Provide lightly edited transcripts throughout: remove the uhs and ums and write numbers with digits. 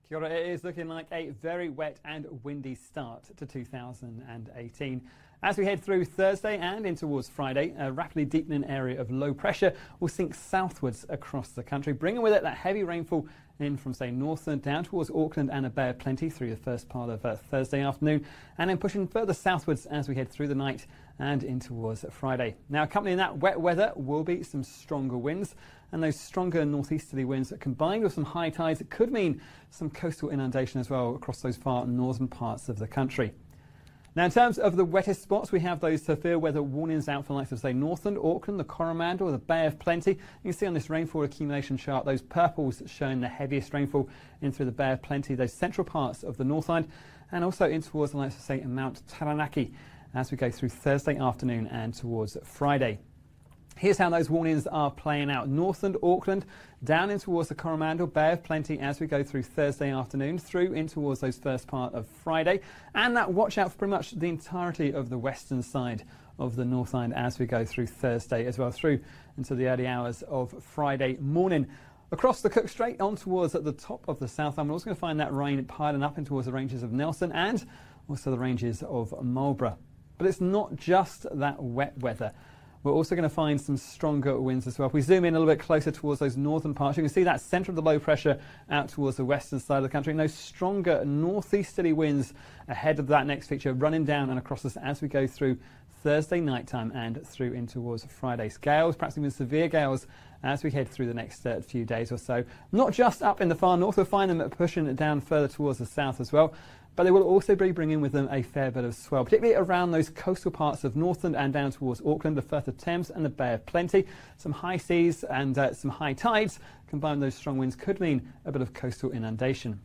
Kia ora. It is looking like a very wet and windy start to 2018. As we head through Thursday and in towards Friday, a rapidly deepening area of low pressure will sink southwards across the country, bringing with it that heavy rainfall in from, say, northern down towards Auckland and a Bay of Plenty through the first part of Thursday afternoon, and then pushing further southwards as we head through the night and in towards Friday. Now, accompanying that wet weather will be some stronger winds, and those stronger northeasterly winds combined with some high tides could mean some coastal inundation as well across those far northern parts of the country. Now, in terms of the wettest spots, we have those severe weather warnings out for the likes of, say, Northland, Auckland, the Coromandel, the Bay of Plenty. You can see on this rainfall accumulation chart, those purples showing the heaviest rainfall in through the Bay of Plenty, those central parts of the North Island, and also in towards the likes of, say, Mount Taranaki as we go through Thursday afternoon and towards Friday. Here's how those warnings are playing out. Northland, Auckland, down in towards the Coromandel, Bay of Plenty as we go through Thursday afternoon, through in towards those first part of Friday. And that watch out for pretty much the entirety of the western side of the North Island as we go through Thursday as well, through into the early hours of Friday morning. Across the Cook Strait on towards at the top of the South Island, we're also going to find that rain piling up in towards the ranges of Nelson and also the ranges of Marlborough. But it's not just that wet weather. We're also going to find some stronger winds as well. If we zoom in a little bit closer towards those northern parts, you can see that centre of the low pressure out towards the western side of the country, and those stronger northeasterly winds ahead of that next feature running down and across us as we go through Thursday night time and through in towards Friday. Gales, perhaps even severe gales, as we head through the next few days or so. Not just up in the far north, we'll find them pushing down further towards the south as well. But they will also be bringing with them a fair bit of swell, particularly around those coastal parts of Northland and down towards Auckland, the Firth of Thames and the Bay of Plenty. Some high seas and some high tides combined with those strong winds could mean a bit of coastal inundation.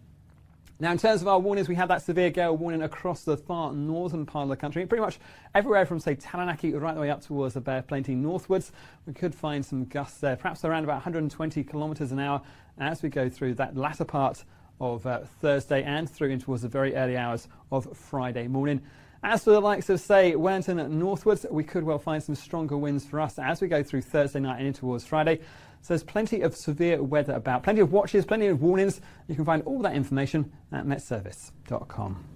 Now, in terms of our warnings, we have that severe gale warning across the far northern part of the country. Pretty much everywhere from, say, Taranaki right the way up towards the Bay of Plenty northwards. We could find some gusts there, perhaps around about 120 kilometres an hour as we go through that latter part of Thursday and through in towards the very early hours of Friday morning. As for the likes of, say, Wellington northwards, we could well find some stronger winds for us as we go through Thursday night and in towards Friday. So there's plenty of severe weather about, plenty of watches, plenty of warnings. You can find all that information at metservice.com.